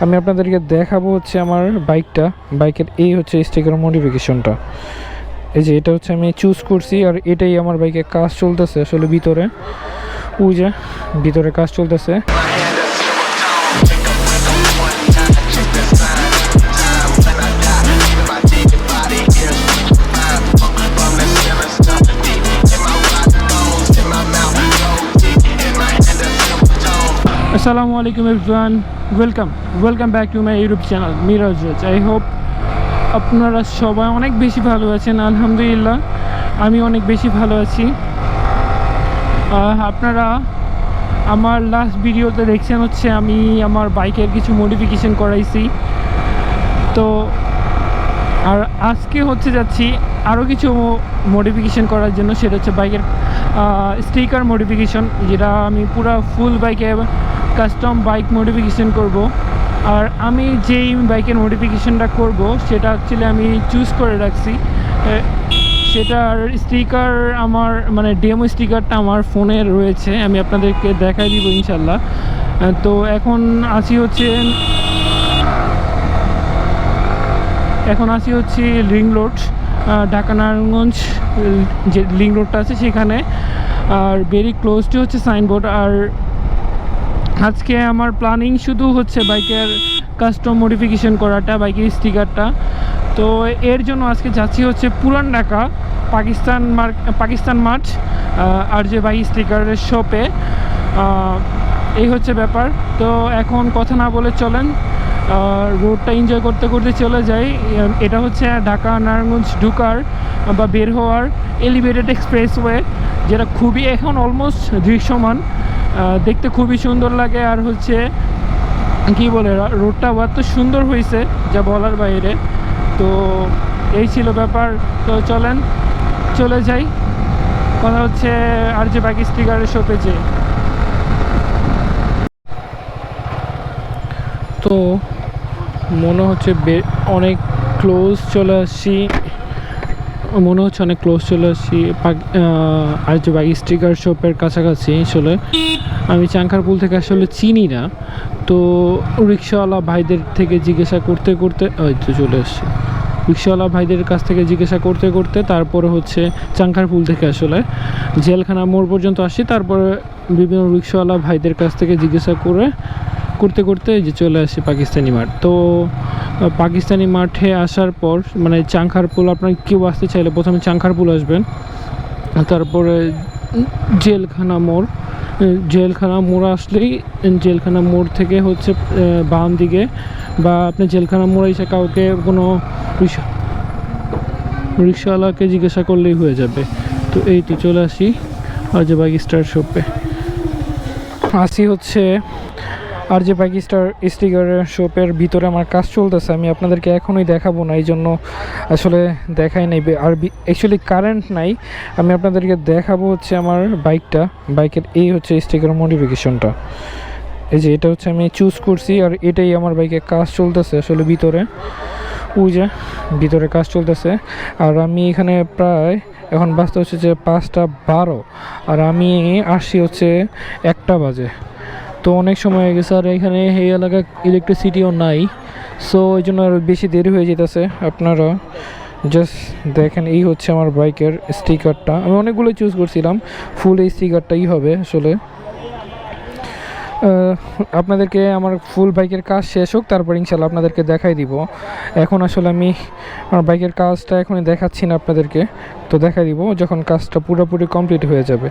আমি আপনাদেরকে দেখাবো হচ্ছে আমার বাইকের এই হচ্ছে স্টিকার মডিফিকেশনটা। এই যে এটা হচ্ছে আমি চুজ করছি, আর এটাই আমার বাইকে কাজ চলতেছে আসলে ভিতরে, ওই যে ভিতরে কাজ চলতেছে। আসসালামু আলাইকুম everyone, welcome back to my YouTube channel Miraj. I hope আপনারা সবাই অনেক বেশি ভালো আছেন। আলহামদুলিল্লাহ আমি অনেক বেশি ভালো আছি। আপনারা আমার লাস্ট ভিডিওতে দেখছেন হচ্ছে আমি আমার বাইকের কিছু মডিফিকেশন করাইছি, তো আর আজকে হচ্ছে যাচ্ছি আরও কিছু মডিফিকেশন করার জন্য। সেটা হচ্ছে বাইকের স্টিকার মডিফিকেশন, যেটা আমি পুরো ফুল বাইকে কাস্টম বাইক মডিফিকেশন করব। আর আমি যেই বাইকের মডিফিকেশনটা করব সেটা অ্যাকচুয়ালি আমি চুজ করে রাখছি। সেটার স্টিকার আমার মানে ডেমো স্টিকারটা আমার ফোনে রয়েছে, আমি আপনাদেরকে দেখাই দিব ইনশাল্লাহ। তো এখন আসি হচ্ছে লিঙ্ক রোড, ঢাকা নারায়ণগঞ্জ যে লিঙ্ক রোডটা আছে সেখানে, আর ভেরি ক্লোজ টু হচ্ছে সাইনবোর্ড। আর আজকে আমার প্ল্যানিং শুধু হচ্ছে বাইকের কাস্টম মডিফিকেশন করাটা, বাইকের স্টিকারটা। তো এর জন্য আজকে যাচ্ছি হচ্ছে পুরান ঢাকা পাকিস্তান মাঠ আর যে বাইক স্টিকারের শপে। এই হচ্ছে ব্যাপার। তো এখন কথা না বলে চলেন রোডটা এনজয় করতে করতে চলে যাই। এটা হচ্ছে ঢাকা নারায়ণগঞ্জ ঢুকার বা বের হওয়ার এলিভেটেড এক্সপ্রেসওয়ে, যেটা খুবই এখন অলমোস্ট দৃশ্যমান, দেখতে খুবই সুন্দর লাগে। আর হচ্ছে কী বলে, রোডটা এত সুন্দর হয়েছে যা বলার বাইরে। তো এই ছিল ব্যাপার। তো চলেন চলে যাই, কথা হচ্ছে আর যে বাইক স্টিকারের শপে যে। তো মনে হচ্ছে অনেক ক্লোজ চলে আসছি আর যে বাইক স্টিকার শপের কাছাকাছি। আসলে আমি চাংখারপুল থেকে আসলে চিনি না, তো রিক্সাওয়ালা ভাইদের থেকে জিজ্ঞাসা করতে করতে তো চলে আসছি। রিক্সাওয়ালা ভাইদের কাছ থেকে জিজ্ঞাসা করতে করতে তারপরে হচ্ছে চাংখারপুল থেকে আসলে জেলখানা মোড় পর্যন্ত আসি। তারপরে বিভিন্ন রিক্সাওয়ালা ভাইদের কাছ থেকে জিজ্ঞাসা করতে করতে যে চলে আসি পাকিস্তানি মাঠ। তো পাকিস্তানি মাঠে আসার পর মানে চাংখারপুল, আপনার কেউ আসতে চাইলে প্রথমে চাংখারপুল আসবেন, তারপরে জেলখানা মোড় আসলেই জেলখানা মোড় থেকে হচ্ছে বাম দিকে, বা আপনি জেলখানা মোড়ে এসে কাউকে কোনো রিক্সাওয়ালাকে জিজ্ঞাসা করলেই হয়ে যাবে। তো এই তো চলে আসি আর যে বাইক স্টার শপে হচ্ছে আর যে বাইক স্টিকারের শপের ভিতরে আমার কাজ চলতেছে। আমি আপনাদেরকে এখনই দেখাবো না, এই জন্য আসলে দেখাই নাই। আর অ্যাকচুয়ালি কারেন্ট নাই, আমি আপনাদেরকে দেখাবো হচ্ছে আমার বাইকের এই হচ্ছে স্টিকার মডিফিকেশনটা। এই যে এটা হচ্ছে আমি চুজ করছি, আর এটাই আমার বাইকে কাজ চলতেছে আসলে ভিতরে, ওই যে ভিতরে কাজ চলতেছে। আর আমি এখানে প্রায় এখন বাজতে হচ্ছে যে 5:12, আর আমি আসছি হচ্ছে 1টা বাজে। তো অনেক সময় হয়ে গেছে, আর এখানে এই এলাকায় ইলেকট্রিসিটিও নাই, সো এই জন্য আরও বেশি দেরি হয়ে যেতেছে। আপনারা জাস্ট দেখেন, এই হচ্ছে আমার বাইকের স্টিকারটা। আমি অনেকগুলো চুজ করছিলাম, ফুল এই স্টিকারটাই হবে আসলে। আপনাদেরকে আমার ফুল বাইকের কাজ শেষ হোক, তারপর ইনশাল্লাহ আপনাদেরকে দেখাই দিব। এখন আসলে আমি আমার বাইকের কাজটা এখনই দেখাচ্ছি না আপনাদেরকে, তো দেখাই দিব যখন কাজটা পুরোপুরি কমপ্লিট হয়ে যাবে।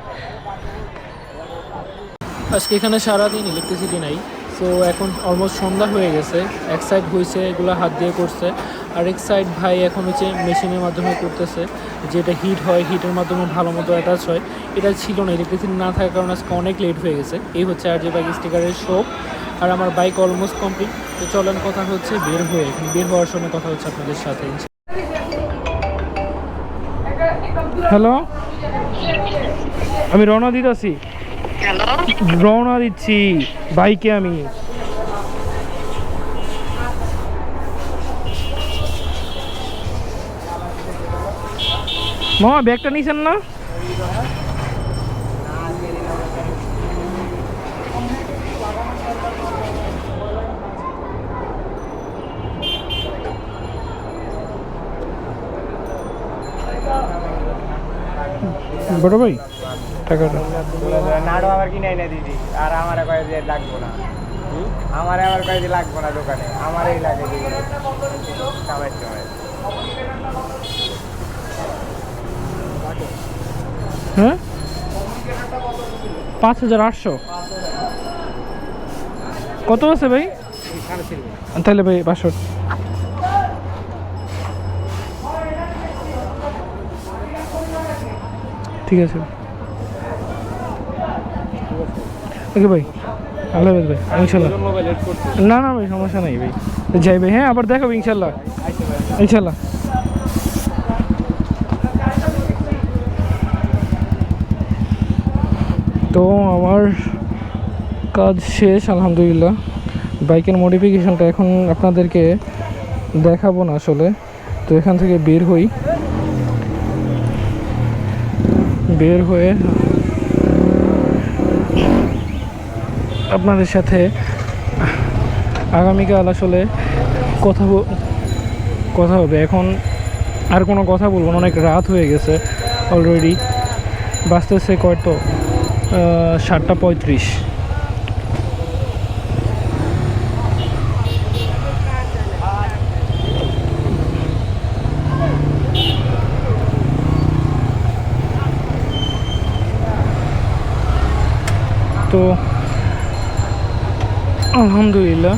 আজকে এখানে সারাদিন ইলেকট্রিসিটি নাই, সো এখন অলমোস্ট সন্ধ্যা হয়ে গেছে। এক সাইড হয়েছে, এগুলো হাত দিয়ে করছে, আর এক সাইড ভাই এখন হচ্ছে মেশিনের মাধ্যমে করতেছে, যেটা হিট হয়, হিটের মাধ্যমে ভালো মতো অ্যাটাচ হয়। এটা ছিল না, ইলেকট্রিসিটি না থাকার কারণে আজকে অনেক লেট হয়ে গেছে। এই হচ্ছে আর যে বাইক স্টিকারের শপ, আর আমার বাইক অলমোস্ট কমপ্লিট। তো চলেন কথা হচ্ছে বের হওয়ার সময় কথা হচ্ছে আপনাদের সাথে। হ্যালো, আমি রওনা দিচ্ছি বাইকে। আমি মামা ব্যাগটা নিছেন না? বড় ভাই টাকাটা নাড়ু আবার কিনে এনে দিদি আর আমার কয়ে যে লাগবো না আমার আবার কয়ে যে লাগবো না দোকানে আমারই লাগে দিদি সবাই সময় হ্যাঁ 5800 কত আছে ভাই তাহলে ভাই 500 ঠিক আছে ওকে ভাই আল্লাহ হাফেজ ভাই ইনশাল্লাহ না না ভাই সমস্যা নাই ভাই যাই ভাই হ্যাঁ আবার দেখাবো ইনশাল্লাহ ইনশাল্লাহ তো আমার কাজ শেষ আলহামদুলিল্লাহ বাইকের মডিফিকেশনটা এখন আপনাদেরকে দেখাবো না আসলে তো এখান থেকে বের হয়ে আপনাদের সাথে আগামীকাল আসলে কথা হবে এখন আর কোনো কথা বলবো না অনেক রাত হয়ে গেছে অলরেডি বাজতেছে কয়তো 7:35 তো আলহামদুলিল্লাহ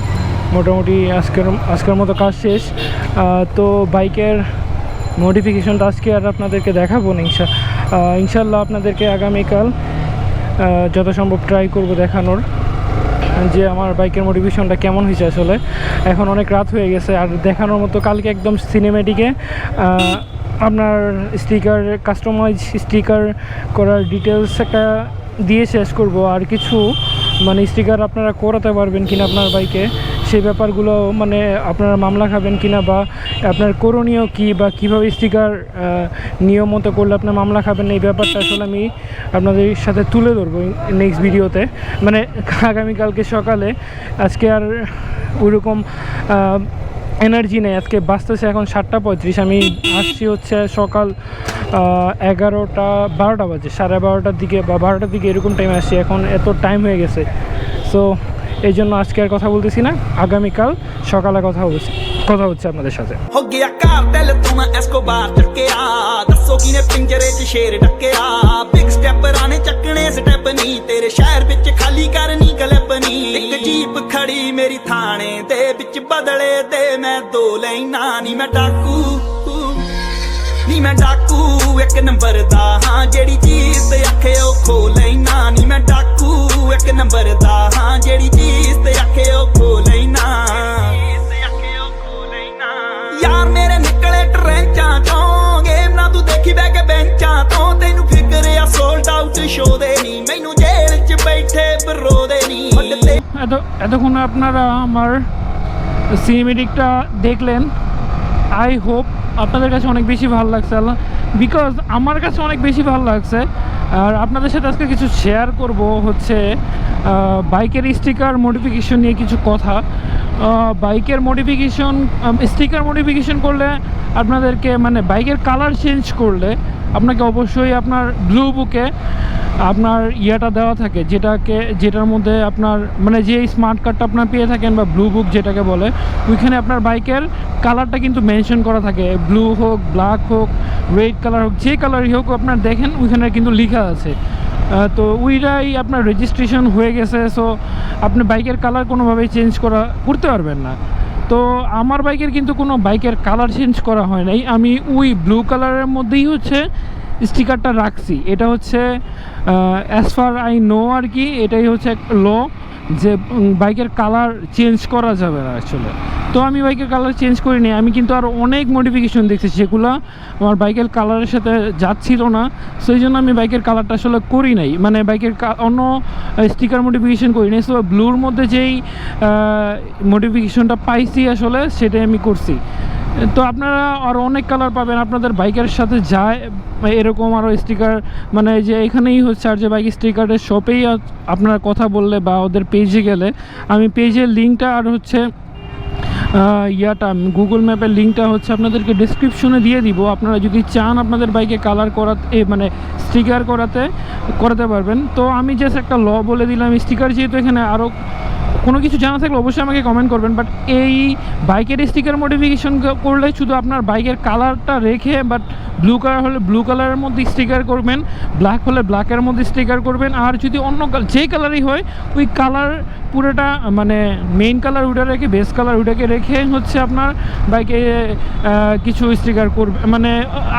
মোটামুটি আজকের মতো কাজ শেষ তো বাইকের মডিফিকেশনটা আজকে আর আপনাদেরকে দেখাবো না ইনশাল্লাহ আপনাদেরকে আগামীকাল যথাসম্ভব ট্রাই করব দেখানোর যে আমার বাইকের মডিফিকেশনটা কেমন হয়েছে আসলে এখন অনেক রাত হয়ে গেছে আর দেখানোর মতো কালকে একদম সিনেমেটিকে আপনার স্টিকার কাস্টমাইজ স্টিকার করার ডিটেলস একটা দিয়ে শেষ করব আর কিছু মানে স্টিকার আপনারা করাতে পারবেন কিনা আপনার বাইকে সেই ব্যাপারগুলো মানে আপনারা মামলা খাবেন কিনা বা আপনার করণীয় কী বা কীভাবে স্টিকার নিয়ম মতো করলে আপনার মামলা খাবেন এই ব্যাপারটা আসলে আমি আপনাদের সাথে তুলে ধরবো নেক্সট ভিডিওতে মানে আগামীকালকে সকালে আজকে আর ওইরকম এনার্জি নেই আজকে বাজতেছে এখন 7:35 আমি আসছি হচ্ছে সকাল 12টা বাজে 12:30টার দিকে বা 12টার দিকে এরকম টাইমে আসছি এখন এত টাইম হয়ে গেছে সো এই জন্য আজকে আর কথা বলতেছি না আগামীকাল সকালে কথা হচ্ছে আপনাদের সাথে ਹੋ ਗਿਆ ਕਾਰਟੈਲ ਤੂੰ ਮੈਂ ਐਸਕੋਬਾਰ ਚੱਕਿਆ ਦੱਸੋ ਕਿਨੇ ਪਿੰਜਰੇ 'ਚ ਸ਼ੇਰ ਡੱਕਿਆ ਬਿਗ ਸਟੈਪਰਾਂ ਨੇ ਚੱਕਣੇ ਸਟੈਪ ਨਹੀਂ ਤੇਰੇ ਸ਼ਹਿਰ ਵਿੱਚ ਖਾਲੀ ਕਰਨੀ ਕਲੈਪ ਨਹੀਂ ਇੱਕ ਜੀਪ ਖੜੀ ਮੇਰੀ ਥਾਣੇ ਦੇ ਵਿੱਚ ਬਦਲੇ ਤੇ ਮੈਂ ਦੋ ਲੈਣਾ ਨਹੀਂ ਮੈਂ ਡਾਕੂ ਇੱਕ ਨੰਬਰ ਦਾ ਹਾਂ ਜਿਹੜੀ ਚੀਜ਼ ਤੇ ਆਖੇ ਉਹ ਖੋ ਲੈਣਾ ਨਹੀਂ ਮੈਂ ਡਾਕੂ ਇੱਕ ਨੰਬਰ ਦਾ ਹਾਂ ਜਿਹੜੀ ਚੀਜ਼ ਤੇ ਆਖੇ ਉਹ ਖੋ ਲੈਣਾ ਯਾਰ ਮੇਰੇ ਨਿਕਲੇ ਟਰੈਂਚਾਂ ਚੋਂ ਗੇਮ ਨਾ ਤੂੰ ਦੇਖੀ ਬੈ ਕੇ ਬੈਂਚਾਂ ਤੋਂ ਤੈਨੂੰ ਫਿਕਰ ਆ ਸੋਲਡ ਆਊਟ ਸ਼ੋ ਦੇ ਨਹੀਂ ਮੈਨੂੰ ਜੇਲ੍ਹ 'ਚ ਬੈਠੇ ਬਰੋ ਦੇ ਨਹੀਂ এতক্ষণ আপনারা আমার সিনেমেটিকটা দেখলেন আই হোপ আপনাদের কাছে অনেক বেশি ভালো লাগছে বিকজ আমার কাছে অনেক বেশি ভালো লাগছে আর আপনাদের সাথে আজকে কিছু শেয়ার করব হচ্ছে বাইকের স্টিকার মডিফিকেশন নিয়ে কিছু কথা বাইকের মডিফিকেশন স্টিকার মডিফিকেশন করলে আপনাদেরকে মানে বাইকের কালার চেঞ্জ করলে আপনাকে অবশ্যই আপনার ব্লু বুকে আপনার ইয়েটা দেওয়া থাকে যেটার মধ্যে আপনার মানে যে স্মার্ট কার্ডটা আপনার পেয়ে থাকেন বা ব্লু বুক যেটাকে বলে ওইখানে আপনার বাইকের কালারটা কিন্তু মেনশন করা থাকে ব্লু হোক ব্ল্যাক হোক রেড কালার হোক যে কালারই হোক আপনার দেখেন ওইখানে কিন্তু লেখা আছে তো ওইটাই আপনার রেজিস্ট্রেশন হয়ে গেছে সো আপনি বাইকের কালার কোনোভাবেই চেঞ্জ করতে পারবেন না তো আমার বাইকের কিন্তু কোনো বাইকের কালার চেঞ্জ করা হয় নাই আমি ওই ব্লু কালারের মধ্যেই হচ্ছে স্টিকারটা রাখছি এটা হচ্ছে অ্যাজ ফার আই নো আর কি এটাই হচ্ছে ল যে বাইকের কালার চেঞ্জ করা যাবে না অ্যাকচুয়ালি তো আমি বাইকের কালার চেঞ্জ করিনি আমি কিন্তু আরও অনেক মডিফিকেশন দেখছি সেগুলো আমার বাইকের কালারের সাথে যাচ্ছিল না সেই জন্য আমি বাইকের কালারটা আসলে করি নাই মানে বাইকের অন্য স্টিকার মডিফিকেশন করি নাই সো ব্লুর মধ্যে যেই মডিফিকেশনটা পাইছি আসলে সেটাই আমি করছি তো আপনারা আরও অনেক কালার পাবেন আপনাদের বাইকের সাথে যায় এরকম আরও স্টিকার মানে যে এখানেই হচ্ছে আর যে বাইক স্টিকারের শপেই আপনারা কথা বললে বা ওদের পেজে গেলে আমি পেজের লিঙ্কটা আর হচ্ছে ইয়াটা গুগল ম্যাপের লিঙ্কটা হচ্ছে আপনাদেরকে ডিসক্রিপশনে দিয়ে দিব। আপনারা যদি চান আপনাদের বাইকে কালার করাতে মানে স্টিকার করাতে পারবেন। তো আমি জাস্ট একটা ল বলে দিলাম, স্টিকার যেহেতু এখানে আরও কোনো কিছু জানা থাকলে অবশ্যই আমাকে কমেন্ট করবেন। বাট এই বাইকের স্টিকার মডিফিকেশন করলে শুধু আপনার বাইকের কালারটা রেখে, বাট ব্লু কালার হলে ব্লু কালারের মধ্যে স্টিকার করবেন, ব্ল্যাক হলে ব্ল্যাকের মধ্যে স্টিকার করবেন। আর যদি অন্য যে কালারই হয় ওই কালার পুরোটা মানে মেইন কালার ওটা রেখে বেস কালার ওটাকে রেখে হচ্ছে আপনার বাইকে কিছু স্টিকার করবে, মানে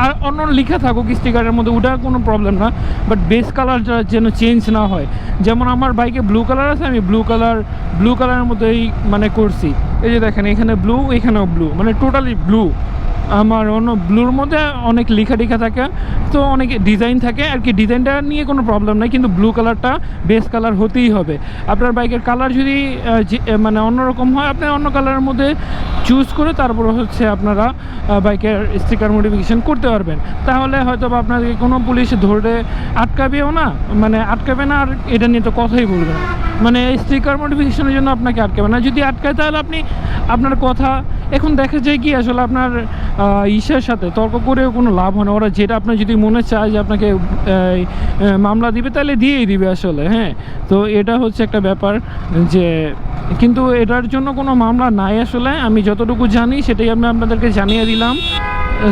আর অন্য লেখা থাকুক স্টিকারের মধ্যে, ওটা কোনো প্রবলেম না, বাট বেস কালারটা যেন চেঞ্জ না হয়। যেমন আমার বাইকে ব্লু কালার আছে, আমি ব্লু কালারের মধ্যেই মানে করছি। এই যে দেখেন এখানে ব্লু, এখানেও ব্লু, মানে টোটালি ব্লু। আমার অন্য ব্লুর মধ্যে অনেক লেখা থাকে, তো অনেক ডিজাইন থাকে আর কি, ডিজাইনটা নিয়ে কোনো প্রবলেম নেই, কিন্তু ব্লু কালারটা বেস কালার হতেই হবে। আপনার বাইকের কালার যদি মানে অন্যরকম হয়, আপনি অন্য কালারের মধ্যে চুজ করে তারপর হচ্ছে আপনারা বাইকের স্টিকার মডিফিকেশন করতে পারবেন। তাহলে হয়তো বা আপনাকে কোনো পুলিশ ধরে আটকাবেও না, মানে আটকাবে না, আর এটা নিয়ে তো কথাই বলবে না, মানে স্টিকার মডিফিকেশনের জন্য আপনাকে আটকাবে না। যদি আটকায় তাহলে আপনি আপনার কথা, এখন দেখা যায় কি আসলে আপনার ইসের সাথে তর্ক করেও কোনো লাভ হয় না। ওরা যেটা আপনার যদি মনে চায় যে আপনাকে মামলা দিবে তাহলে দিয়েই দিবে আসলে, হ্যাঁ। তো এটা হচ্ছে একটা ব্যাপার যে, কিন্তু এটার জন্য কোনো মামলা নাই আসলে, আমি যতটুকু জানি সেটাই আমি আপনাদেরকে জানিয়ে দিলাম।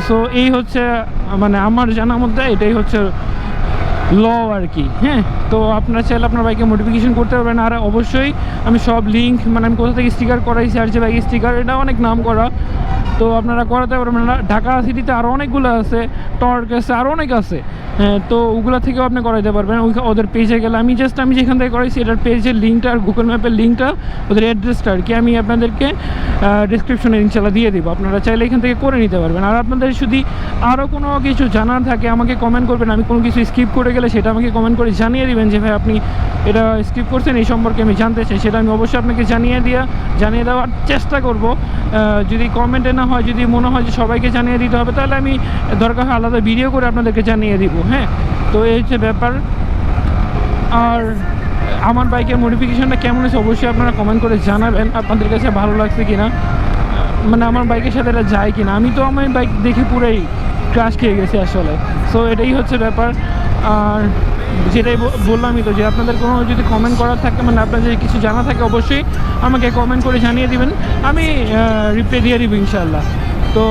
সো এই হচ্ছে মানে আমার জানার মধ্যে এটাই হচ্ছে ল আর কি, হ্যাঁ। তো আপনারা চাইলে আপনার বাইকে মডিফিকেশন করতে পারবেন। আর অবশ্যই আমি সব লিঙ্ক, মানে আমি কোথা থেকে স্টিকার করাইছি আর যে বাইকের স্টিকার, এটা অনেক নাম করা, তো আপনারা করাতে পারবেন। ঢাকা সিটিতে আরও অনেকগুলো আছে, টর্ক আছে, আরও অনেক আছে, হ্যাঁ। তো ওগুলো থেকেও আপনি করাইতে পারবেন ওদের পেজে গেলে। আমি যেখান থেকে করাইছি এটার পেজের লিঙ্কটা আর গুগল ম্যাপের লিঙ্কটা, ওদের অ্যাড্রেসটা আর কি আমি আপনাদেরকে ডিসক্রিপশনে ইনশাল্লাহ দিয়ে দেবো। আপনারা চাইলে এখান থেকে করে নিতে পারবেন। আর আপনাদের যদি আরও কোনো কিছু জানার থাকে আমাকে কমেন্ট করবেন, আমি কোনো কিছু স্কিপ করে গেলে সেটা আমাকে কমেন্ট করে জানিয়ে দিবেন যে ভাই আপনি এটা স্কিপ করছেন, এই সম্পর্কে আমি জানতে চাই, সেটা আমি অবশ্যই আপনাকে জানিয়ে দেওয়ার চেষ্টা করব। যদি কমেন্টে না হয়, যদি মনে হয় যে সবাইকে জানিয়ে দিতে হবে, তাহলে আমি দরকার হয় আলাদা ভিডিও করে আপনাদেরকে জানিয়ে দিব, হ্যাঁ। তো এই হচ্ছে ব্যাপার। আর আমার বাইকের মডিফিকেশনটা কেমন হয়েছে অবশ্যই আপনারা কমেন্ট করে জানাবেন, আপনাদের কাছে ভালো লাগছে কিনা, মানে আমার বাইকের সাথে এটা যায় কিনা। আমি তো আমার বাইক দেখে পুরোই ক্রাশ খেয়ে গেছি আসলে। সো এটাই হচ্ছে ব্যাপার। আর যেটাই বললামই তো, যে আপনাদের কোনো যদি কমেন্ট করার থাকে, মানে আপনার যদি কিছু জানা থাকে অবশ্যই আমাকে কমেন্ট করে জানিয়ে দিবেন, আমি রিপ্লাই দিয়ে দিব ইনশাআল্লাহ। তো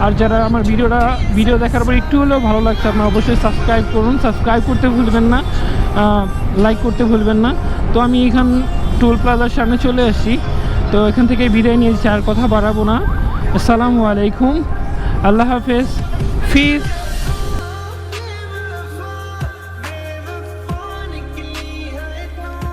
আর যারা আমার ভিডিও দেখার পর একটু হলেও ভালো লাগছে, আপনারা অবশ্যই সাবস্ক্রাইব করুন, সাবস্ক্রাইব করতে ভুলবেন না, লাইক করতে ভুলবেন না। তো আমি এখান টোল প্লাজার সামনে চলে আসছি, তো এখান থেকে বিদায় নিয়েছি, আর কথা বাড়াবো না। আসসালামু আলাইকুম, আল্লাহ হাফেজ, ফিস।